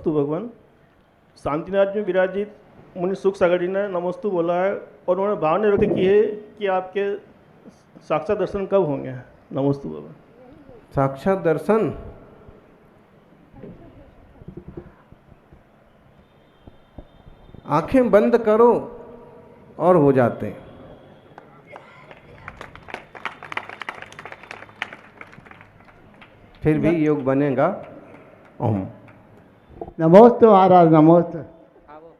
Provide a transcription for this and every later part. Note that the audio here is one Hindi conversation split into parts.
नमस्तु भगवान। शांतिनाथ में विराजित मुनि सुख सागर ने नमस्तु बोला है और उन्होंने भावना व्यक्त की है कि आपके साक्षात दर्शन कब होंगे। नमस्तु भगवान। साक्षात दर्शन आंखें बंद करो और हो जाते हैं। फिर भी योग बनेगा। ओम नमोस्तु महाराज, नमोस्तु।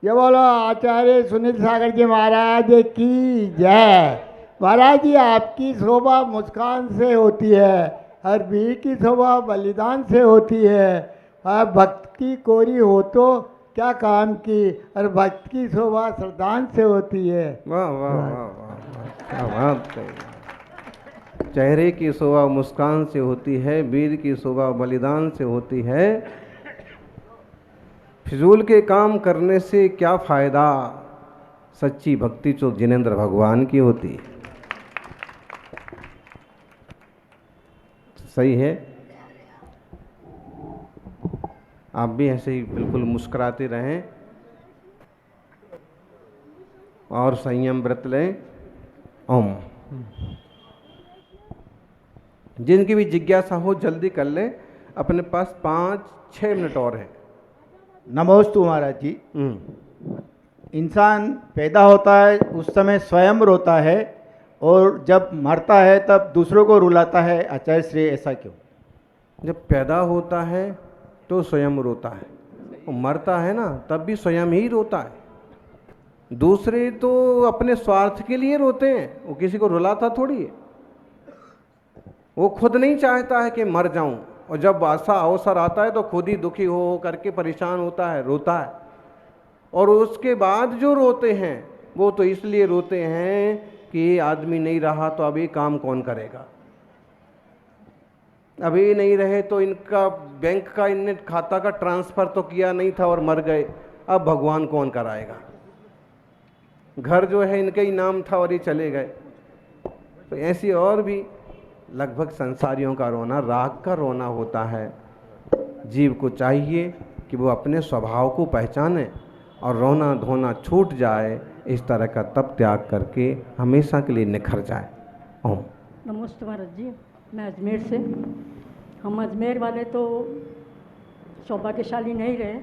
ये बोलो आचार्य सुनील सागर जी महाराज की जय। महाराज जी, आपकी शोभा मुस्कान से होती है, हर वीर की शोभा बलिदान से होती है। और भक्त की कोरी हो तो क्या काम की, और भक्त की शोभा श्रद्धांजलि से होती है। वाह वाह वाह वाह, क्या बात है। चेहरे की शोभा मुस्कान से होती है, वीर की शोभा बलिदान से होती है। फिजूल के काम करने से क्या फायदा, सच्ची भक्ति तो जिनेंद्र भगवान की होती है। सही है। आप भी ऐसे ही बिल्कुल मुस्कुराते रहें और संयम व्रत लें। ओम। जिनकी भी जिज्ञासा हो जल्दी कर लें, अपने पास 5-6 मिनट और हैं। नमोस्तु महाराज जी। इंसान पैदा होता है उस समय स्वयं रोता है, और जब मरता है तब दूसरों को रुलाता है। आचार्य श्री, ऐसा क्यों? जब पैदा होता है तो स्वयं रोता है, और मरता है ना तब भी स्वयं ही रोता है। दूसरे तो अपने स्वार्थ के लिए रोते हैं, वो किसी को रुलाता थोड़ी है। वो खुद नहीं चाहता है कि मर जाऊं, और जब ऐसा अवसर आता है तो खुद ही दुखी हो करके परेशान होता है, रोता है। और उसके बाद जो रोते हैं वो तो इसलिए रोते हैं कि ये आदमी नहीं रहा तो अब ये काम कौन करेगा, अभी नहीं रहे तो इनका बैंक का इनने खाता का ट्रांसफर तो किया नहीं था और मर गए, अब भगवान कौन कराएगा। घर जो है इनके ही नाम था और ये चले गए। तो ऐसी और भी लगभग संसारियों का रोना राग का रोना होता है। जीव को चाहिए कि वो अपने स्वभाव को पहचाने और रोना धोना छूट जाए, इस तरह का तप त्याग करके हमेशा के लिए निखर जाए। ओम। नमस्ते महाराज जी, मैं अजमेर से। हम अजमेर वाले तो सौभाग्यशाली नहीं रहे,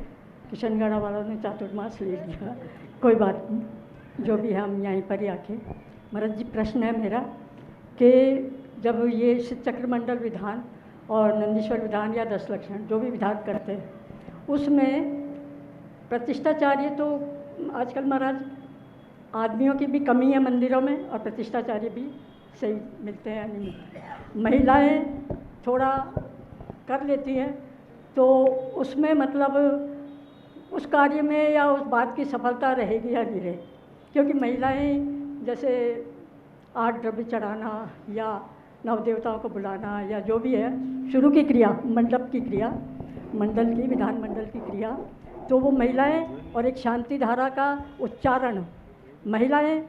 किशनगढ़ वालों ने चातुर्मास ले लिया। कोई बात नहीं, जो भी है हम यहीं पर ही आके। महाराज जी, प्रश्न है मेरा कि जब ये चक्र मंडल विधान और नंदीश्वर विधान या 10 लक्षण जो भी विधान करते हैं, उसमें प्रतिष्ठाचार्य तो आजकल महाराज आदमियों की भी कमी है मंदिरों में, और प्रतिष्ठाचार्य भी सही मिलते हैं नहीं मिलते। महिलाएं थोड़ा कर लेती हैं, तो उसमें मतलब उस कार्य में या उस बात की सफलता रहेगी या नहीं रहेगी? क्योंकि महिलाएं जैसे 8 द्रव्य चढ़ाना या नवदेवताओं को बुलाना या जो भी है शुरू की क्रिया, मंडप की क्रिया, मंडल की विधान मंडल की क्रिया, तो वो महिलाएं और एक शांति धारा का उच्चारण महिलाएं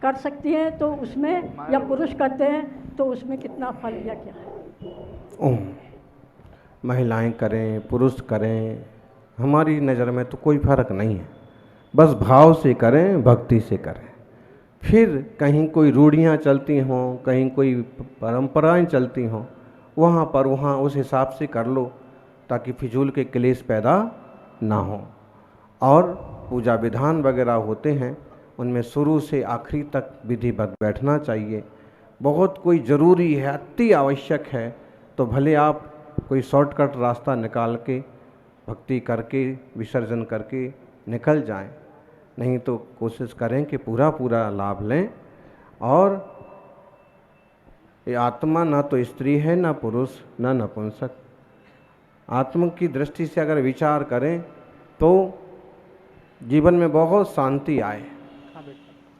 कर सकती हैं, तो उसमें या पुरुष करते हैं तो उसमें कितना फल या क्या है? ओम। महिलाएं करें पुरुष करें, हमारी नज़र में तो कोई फर्क नहीं है। बस भाव से करें, भक्ति से करें। फिर कहीं कोई रूढ़ियाँ चलती हों, कहीं कोई परंपराएं चलती हों, वहाँ पर वहाँ उस हिसाब से कर लो, ताकि फिजूल के क्लेश पैदा ना हो। और पूजा विधान वगैरह होते हैं, उनमें शुरू से आखिरी तक विधिवत बैठना चाहिए। बहुत कोई ज़रूरी है, अति आवश्यक है, तो भले आप कोई शॉर्टकट रास्ता निकाल के भक्ति करके विसर्जन करके निकल जाएं, नहीं तो कोशिश करें कि पूरा पूरा लाभ लें। और ये आत्मा ना तो स्त्री है, ना पुरुष, ना नपुंसक। आत्मा की दृष्टि से अगर विचार करें तो जीवन में बहुत शांति आए,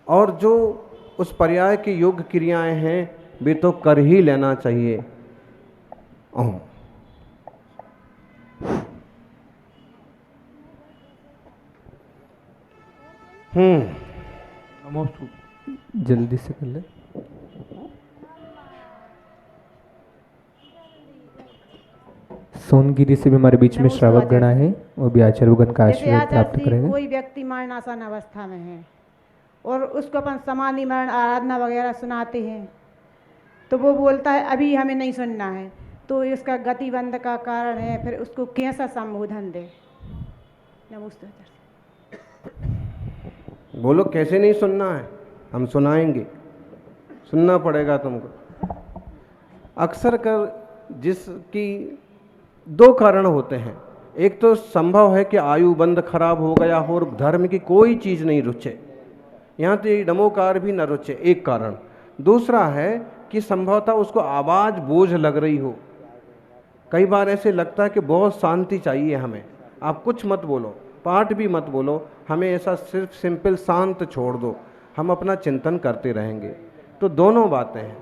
और जो उस पर्याय की योग क्रियाएं हैं वे तो कर ही लेना चाहिए। ओम। नमोस्तु। जल्दी से कर ले। सोनगिरी से भी हमारे बीच में श्रावक गण आए हैं, वो भी आचार्य भगवान का जैसे आशीर्वाद प्राप्त आचार्य करेंगे। कोई व्यक्ति मरणासन अवस्था में है और उसको अपन समाधि मरण आराधना वगैरह सुनाते हैं, तो वो बोलता है अभी हमें नहीं सुनना है, तो इसका गतिबंध का कारण है, फिर उसको कैसा संबोधन दे? नमस्ते आचार्य। बोलो कैसे नहीं सुनना है, हम सुनाएंगे, सुनना पड़ेगा तुमको। अक्सर कर जिसकी दो कारण होते हैं, एक तो संभव है कि आयु बंध खराब हो गया हो और धर्म की कोई चीज़ नहीं रुचे, यहाँ तो ये नमोकार भी न रुचे, एक कारण। दूसरा है कि संभवतः उसको आवाज़ बोझ लग रही हो। कई बार ऐसे लगता है कि बहुत शांति चाहिए हमें, आप कुछ मत बोलो, पाठ भी मत बोलो, हमें ऐसा सिर्फ सिंपल शांत छोड़ दो, हम अपना चिंतन करते रहेंगे। तो दोनों बातें हैं।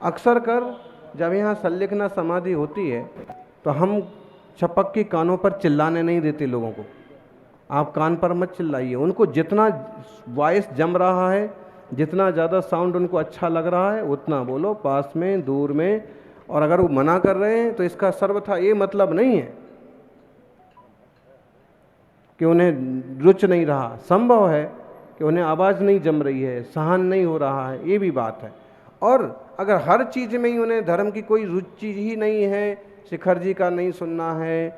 अक्सर कर जब यहाँ संलिग्न समाधि होती है तो हम छपक के कानों पर चिल्लाने नहीं देते लोगों को। आप कान पर मत चिल्लाइए, उनको जितना वॉइस जम रहा है, जितना ज़्यादा साउंड उनको अच्छा लग रहा है उतना बोलो, पास में दूर में। और अगर वो मना कर रहे हैं तो इसका सर्वथा ये मतलब नहीं है कि उन्हें रुच नहीं रहा, संभव है कि उन्हें आवाज़ नहीं जम रही है, सहन नहीं हो रहा है, ये भी बात है। और अगर हर चीज़ में ही उन्हें धर्म की कोई रुचि ही नहीं है, शिखर जी का नहीं सुनना है,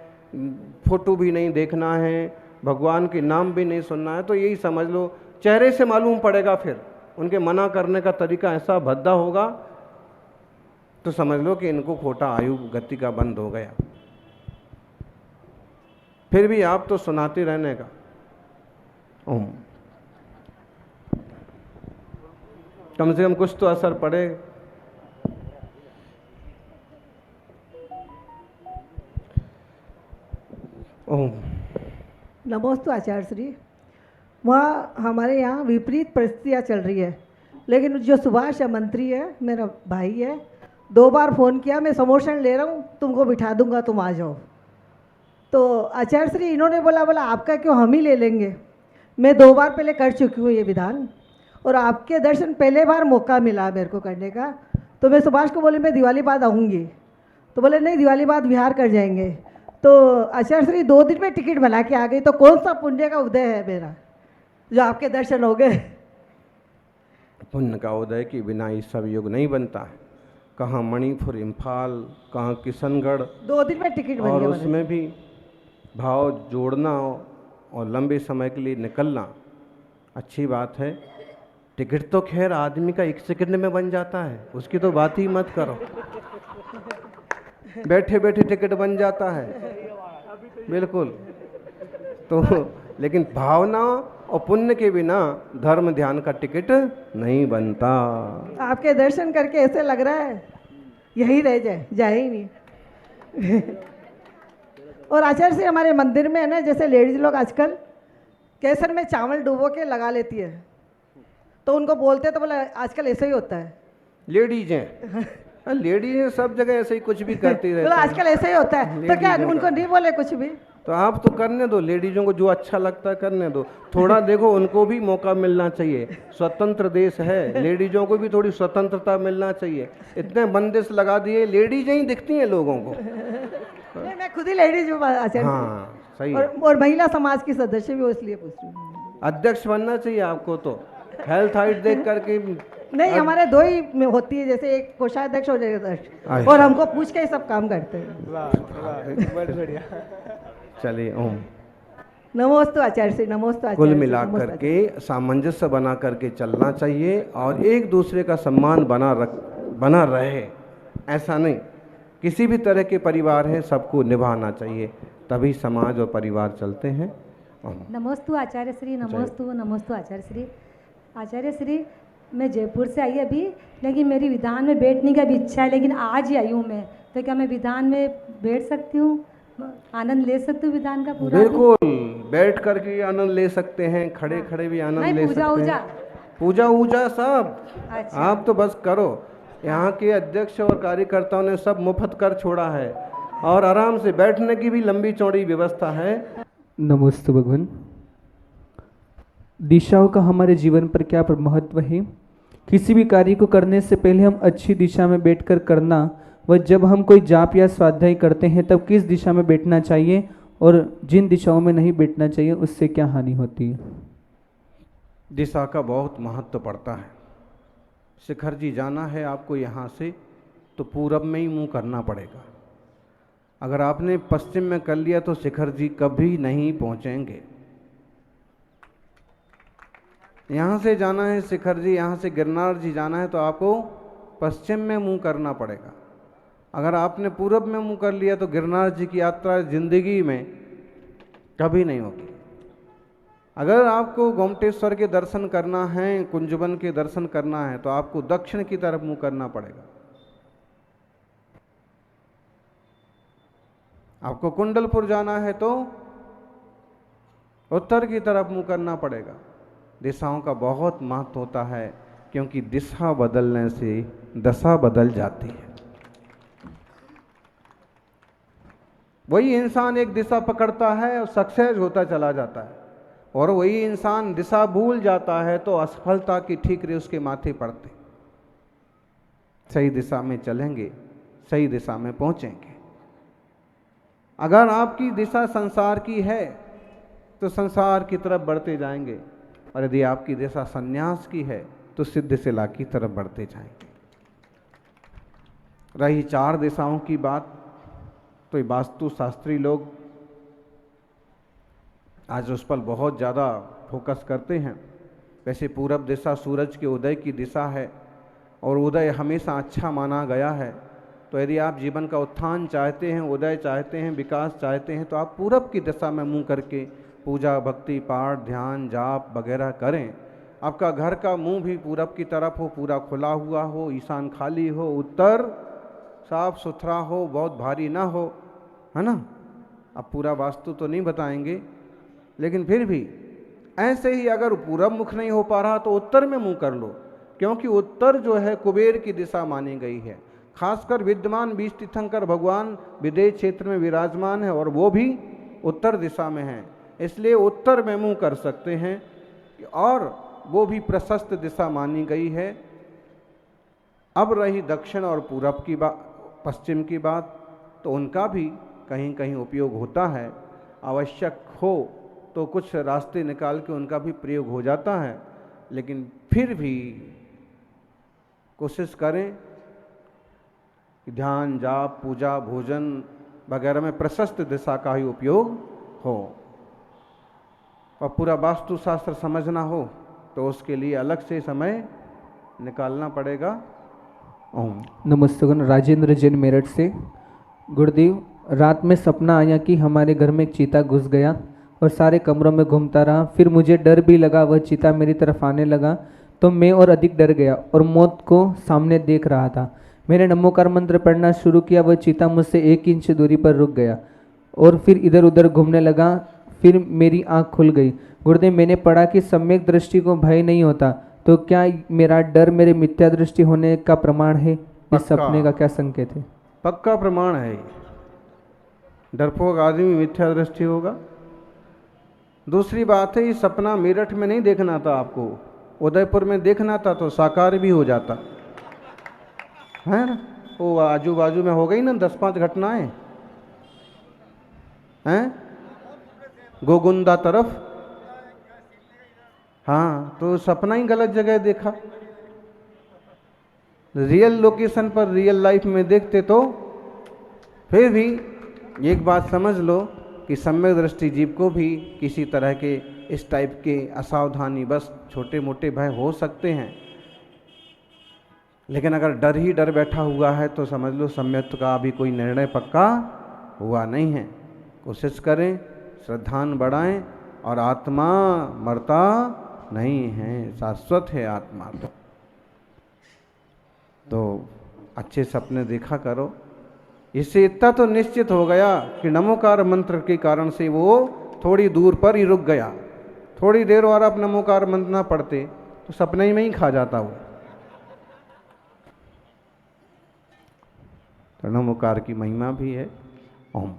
फोटो भी नहीं देखना है, भगवान के नाम भी नहीं सुनना है, तो यही समझ लो चेहरे से मालूम पड़ेगा। फिर उनके मना करने का तरीका ऐसा भद्दा होगा तो समझ लो कि इनको खोटा आयु गति का बंद हो गया। फिर भी आप तो सुनाते रहने का। ओम, कम से कम कुछ तो असर पड़े। ओम। नमोस्तु आचार्य श्री। वहाँ हमारे यहाँ विपरीत परिस्थितियाँ चल रही है, लेकिन जो सुभाष मंत्री है, मेरा भाई है, 2 बार फ़ोन किया, मैं समोशन ले रहा हूँ, तुमको बिठा दूंगा, तुम आ जाओ। तो आचार्य श्री इन्होंने बोला आपका क्यों, हम ही ले लेंगे। मैं 2 बार पहले कर चुकी हूँ ये विधान, और आपके दर्शन पहले बार मौका मिला मेरे को करने का। तो मैं सुभाष को बोली मैं दिवाली बाद आऊँगी, तो बोले नहीं दिवाली बाद बिहार कर जाएंगे। तो आचार्य श्री 2 दिन में टिकट बना के आ गई। तो कौन सा पुण्य का उदय है मेरा जो आपके दर्शन हो गए? पुण्य का उदय के बिना ये सब युग नहीं बनता है। कहाँ मणिपुर, इम्फाल, कहाँ किशनगढ़, 2 दिन में टिकट बन और गया। उसमें भी भाव जोड़ना और लंबे समय के लिए निकलना अच्छी बात है। टिकट तो खैर आदमी का 1 सेकंड में बन जाता है, उसकी तो बात ही मत करो। बैठे बैठे टिकट बन जाता है, बिल्कुल। तो लेकिन भावना और पुण्य के बिना धर्म ध्यान का टिकट नहीं बनता। आपके दर्शन करके ऐसे लग रहा है यही रह जाए ही नहीं। और आचार्य से हमारे मंदिर में है ना, जैसे लेडीज लोग आजकल केसर में चावल डुबो के लगा लेती है, तो उनको बोलते तो बोला आजकल ऐसे ही होता है। लेडीज हैं, लेडीज हैं, सब जगह ऐसे ही कुछ भी करती रहती बोला हैं। आजकल ऐसे ही होता है, तो क्या उनको नहीं बोले कुछ भी? तो आप तो करने दो, लेडीजों को जो अच्छा लगता है करने दो। थोड़ा देखो उनको भी मौका मिलना चाहिए, स्वतंत्र देश है, लेडीजों को भी थोड़ी स्वतंत्रता मिलना चाहिए। इतने बंदिश लगा दिए, लेडीज ही दिखती हैं लोगों को। नहीं, मैं खुद ही लेडीज हूँ आचार्य। हाँ सही है। और महिला समाज की सदस्य भी हो, इसलिए पूछ रही हूँ। अध्यक्ष बनना चाहिए आपको तो, हेल्थ हाइट देख करके। नहीं, हमारे 2 ही में होती है, जैसे एक कोषाध्यक्ष और जगह, और हमको पूछ के ही सब काम करते हैं। चलिए ओम। नमोस्तु आचार्य श्री, नमोस्तु आचार्य कुल श्री, मिला नमोस्तु करके सामंजस्य बना करके चलना चाहिए और एक दूसरे का सम्मान बना रहे। ऐसा नहीं, किसी भी तरह के परिवार हैं सबको निभाना चाहिए, तभी समाज और परिवार चलते हैं। नमोस्तु आचार्य श्री, नमोस्तु आचार्य श्री। आचार्य श्री, मैं जयपुर से आई अभी, लेकिन मेरी विधान में बैठने की भी इच्छा है, लेकिन आज ही आई हूँ मैं, तो क्या मैं विधान में बैठ सकती हूँ, आनंद ले सकती हूँ विधान का पूरा? बिल्कुल, बैठ करके आनंद ले सकते हैं, खड़े खड़े भी आनंद ले सकते हैं। पूजा ऊजा सब। अच्छा। आप तो बस करो। यहाँ के अध्यक्ष और कार्यकर्ताओं ने सब मुफ्त कर छोड़ा है, और आराम से बैठने की भी लंबी चौड़ी व्यवस्था है। नमोस्तु भगवान। दिशाओं का हमारे जीवन पर क्या महत्व है? किसी भी कार्य को करने से पहले हम अच्छी दिशा में बैठकर करना, वह जब हम कोई जाप या स्वाध्याय करते हैं तब किस दिशा में बैठना चाहिए और जिन दिशाओं में नहीं बैठना चाहिए उससे क्या हानि होती है? दिशा का बहुत महत्व पड़ता है। शिखर जी जाना है आपको यहाँ से तो पूरब में ही मुंह करना पड़ेगा। अगर आपने पश्चिम में कर लिया तो शिखर जी कभी नहीं पहुँचेंगे। यहाँ से जाना है शिखर जी, यहाँ से गिरनार जी जाना है तो आपको पश्चिम में मुंह करना पड़ेगा। अगर आपने पूरब में मुंह कर लिया तो गिरनार जी की यात्रा जिंदगी में कभी नहीं होगी। अगर आपको गोमटेश्वर के दर्शन करना है, कुंजवन के दर्शन करना है तो आपको दक्षिण की तरफ मुंह करना पड़ेगा। आपको कुंडलपुर जाना है तो उत्तर की तरफ मुंह करना पड़ेगा। दिशाओं का बहुत महत्व होता है क्योंकि दिशा बदलने से दशा बदल जाती है। वही इंसान एक दिशा पकड़ता है और सक्सेस होता चला जाता है, और वही इंसान दिशा भूल जाता है तो असफलता की ठीकरे उसके माथे पड़ते। सही दिशा में चलेंगे, सही दिशा में पहुंचेंगे। अगर आपकी दिशा संसार की है तो संसार की तरफ बढ़ते जाएंगे, और यदि आपकी दिशा संन्यास की है तो सिद्ध शिला की तरफ बढ़ते जाएंगे। रही चार दिशाओं की बात, तो ये वास्तु शास्त्री लोग आज उस पर बहुत ज़्यादा फोकस करते हैं। वैसे पूरब दिशा सूरज के उदय की दिशा है और उदय हमेशा अच्छा माना गया है। तो यदि आप जीवन का उत्थान चाहते हैं, उदय चाहते हैं, विकास चाहते हैं तो आप पूरब की दिशा में मुंह करके पूजा, भक्ति, पाठ, ध्यान, जाप वगैरह करें। आपका घर का मुंह भी पूरब की तरफ हो, पूरा खुला हुआ हो, ईशान खाली हो, उत्तर साफ सुथरा हो, बहुत भारी ना हो, है ना। अब पूरा वास्तु तो नहीं बताएंगे, लेकिन फिर भी ऐसे ही अगर पूरब मुख नहीं हो पा रहा तो उत्तर में मुंह कर लो, क्योंकि उत्तर जो है कुबेर की दिशा मानी गई है। खासकर विद्यमान 20 तीर्थंकर भगवान विदेश क्षेत्र में विराजमान है और वो भी उत्तर दिशा में है, इसलिए उत्तर में मुंह कर सकते हैं, और वो भी प्रशस्त दिशा मानी गई है। अब रही दक्षिण और पूरब की बात, पश्चिम की बात, तो उनका भी कहीं कहीं उपयोग होता है। आवश्यक हो तो कुछ रास्ते निकाल के उनका भी प्रयोग हो जाता है, लेकिन फिर भी कोशिश करें कि ध्यान, जाप, पूजा, भोजन वगैरह में प्रशस्त दिशा का ही उपयोग हो। और पूरा वास्तुशास्त्र समझना हो तो उसके लिए अलग से समय निकालना पड़ेगा। ओम नमस्ते। राजेंद्र जैन मेरठ से। गुरुदेव, रात में सपना आया कि हमारे घर में एक चीता घुस गया और सारे कमरों में घूमता रहा। फिर मुझे डर भी लगा, वह चीता मेरी तरफ आने लगा तो मैं और अधिक डर गया और मौत को सामने देख रहा था। मैंने नमोकार मंत्र पढ़ना शुरू किया, वह चीता मुझसे 1 इंच दूरी पर रुक गया और फिर इधर उधर घूमने लगा। फिर मेरी आंख खुल गई। गुरुदेव, मैंने पढ़ा कि सम्यक दृष्टि को भय नहीं होता, तो क्या मेरा डर मेरे मिथ्या दृष्टि होने का प्रमाण है? इस सपने का क्या संकेत है? पक्का प्रमाण है। डरपोक आदमी मिथ्या दृष्टि होगा। दूसरी बात है, ये सपना मेरठ में नहीं देखना था आपको, उदयपुर में देखना था तो साकार भी हो जाता है ना। वो आजू बाजू में हो गई ना 10-5 घटनाएं हैं, गोगुंदा तरफ। हाँ, तो सपना ही गलत जगह देखा। रियल लोकेशन पर रियल लाइफ में देखते तो फिर भी एक बात समझ लो कि सम्यक दृष्टि जीव को भी किसी तरह के इस टाइप के असावधानी बस छोटे मोटे भय हो सकते हैं, लेकिन अगर डर ही डर बैठा हुआ है तो समझ लो सम्यक का अभी कोई निर्णय पक्का हुआ नहीं है। कोशिश करें, श्रद्धान बढ़ाएं, और आत्मा मरता नहीं है, शाश्वत है आत्मा। तो अच्छे सपने देखा करो। इससे इतना तो निश्चित हो गया कि नमोकार मंत्र के कारण से वो थोड़ी दूर पर ही रुक गया। थोड़ी देर और आप नमोकार मंत्र ना पढ़ते तो सपने में ही खा जाता वो। तो नमोकार की महिमा भी है। ओम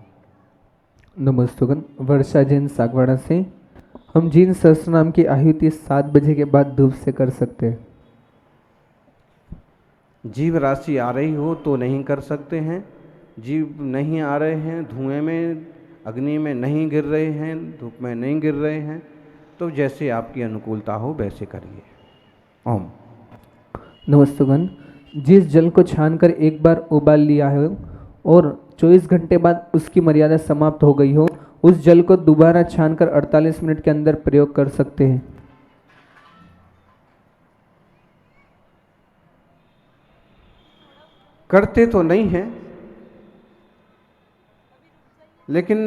नमस्तुगन। वर्षा जैन सागवाड़ा से। हम जिन सहस्त्रनाम की आहुति 7 बजे के बाद धूप से कर सकते हैं? जीव राशि आ रही हो तो नहीं कर सकते हैं, जीव नहीं आ रहे हैं, धुएं में अग्नि में नहीं गिर रहे हैं, धूप में नहीं गिर रहे हैं, तो जैसे आपकी अनुकूलता हो वैसे करिए। ओम। नमस्तुगन। जिस जल को छानकर एक बार उबाल लिया है और 24 घंटे बाद उसकी मर्यादा समाप्त हो गई हो, उस जल को दोबारा छानकर 48 मिनट के अंदर प्रयोग कर सकते हैं। करते तो नहीं हैं, लेकिन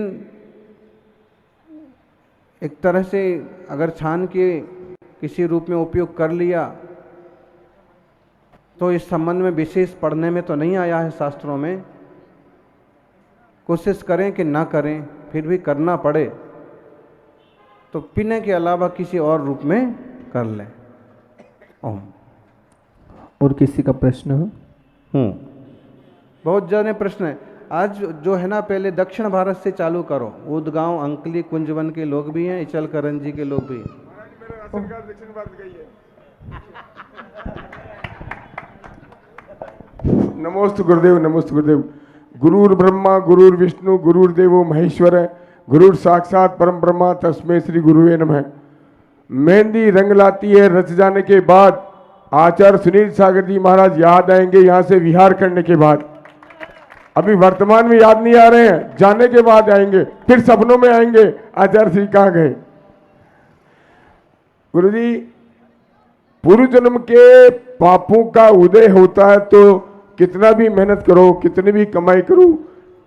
एक तरह से अगर छान के किसी रूप में उपयोग कर लिया तो इस संबंध में विशेष पढ़ने में तो नहीं आया है शास्त्रों में। कोशिश करें कि ना करें, फिर भी करना पड़े तो पीने के अलावा किसी और रूप में कर लें। ओम। और किसी का प्रश्न हो? बहुत ज़्यादा प्रश्न है आज जो है ना। पहले दक्षिण भारत से चालू करो। उदगांव, अंकली, कुंजवन के लोग भी हैं, इचल करंजी के लोग भी हैं। नमोस्तु गुरुदेव, नमोस्तु गुरुदेव। गुरुर् ब्रह्मा गुरुर् विष्णु गुरुर्देवो महेश्वर, गुरुर साक्षात परम ब्रह्मा तस्मै श्री गुरुवे नमः। मेहंदी रंग लाती है, रच जाने के बाद आचार्य सुनील सागर जी महाराज याद आएंगे यहाँ से विहार करने के बाद। अभी वर्तमान में याद नहीं आ रहे हैं, जाने के बाद आएंगे, फिर सपनों में आएंगे आचार्य श्री कहाँ गए। गुरुजी, पूर्व जन्म के पापों का उदय होता है तो कितना भी मेहनत करो, कितनी भी कमाई करो,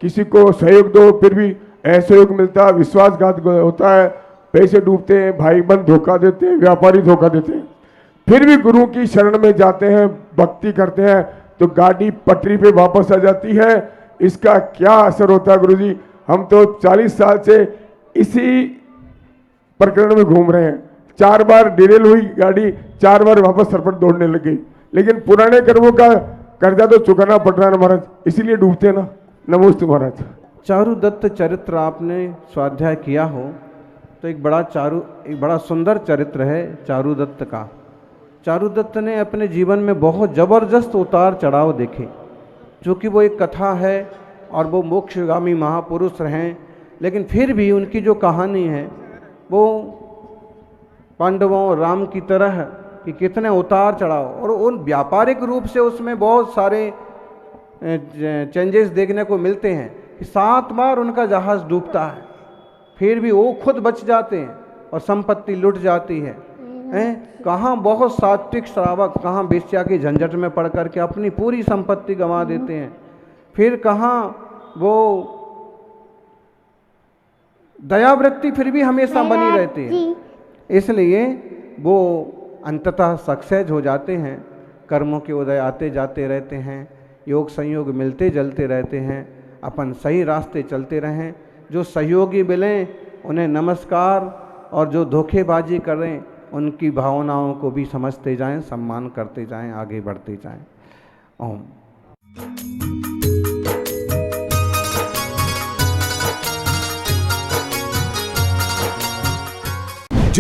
किसी को सहयोग दो, फिर भी असहयोग मिलता है, विश्वासघात होता है, पैसे डूबते हैं, भाई बंद धोखा देते हैं, व्यापारी धोखा देते हैं। फिर भी गुरु की शरण में जाते हैं, भक्ति करते हैं तो गाड़ी पटरी पे वापस आ जाती है। इसका क्या असर होता है गुरुजी? हम तो 40 साल से इसी प्रकरण में घूम रहे हैं। 4 बार डिरेल हुई गाड़ी, 4 बार वापस सरपट दौड़ने लग गई, लेकिन पुराने कर्मों का कर्जा तो चुकाना पड़ रहा है ना महाराज, इसीलिए डूबते ना। नमोस्तु महाराज। चारुदत्त चरित्र आपने स्वाध्याय किया हो तो एक बड़ा सुंदर चरित्र है चारुदत्त का। चारुदत्त ने अपने जीवन में बहुत जबरदस्त उतार चढ़ाव देखे, जो कि वो एक कथा है और वो मोक्षगामी महापुरुष हैं, लेकिन फिर भी उनकी जो कहानी है वो पांडवों और राम की तरह कि कितने उतार चढ़ाव, और उन व्यापारिक रूप से उसमें बहुत सारे चेंजेस देखने को मिलते हैं कि 7 बार उनका जहाज़ डूबता है, फिर भी वो खुद बच जाते हैं और संपत्ति लुट जाती है। कहाँ बहुत सात्विक श्रावक, कहाँ वेश्या की झंझट में पड़ करके अपनी पूरी संपत्ति गंवा देते हैं, फिर कहाँ वो दयावृत्ति फिर भी हमेशा बनी रहती है। इसलिए वो अंततः सक्सेस हो जाते हैं। कर्मों के उदय आते जाते रहते हैं, योग संयोग मिलते जलते रहते हैं। अपन सही रास्ते चलते रहें। जो सहयोगी मिलें उन्हें नमस्कार, और जो धोखेबाजी करें उनकी भावनाओं को भी समझते जाएं, सम्मान करते जाएं, आगे बढ़ते जाएं। ओम।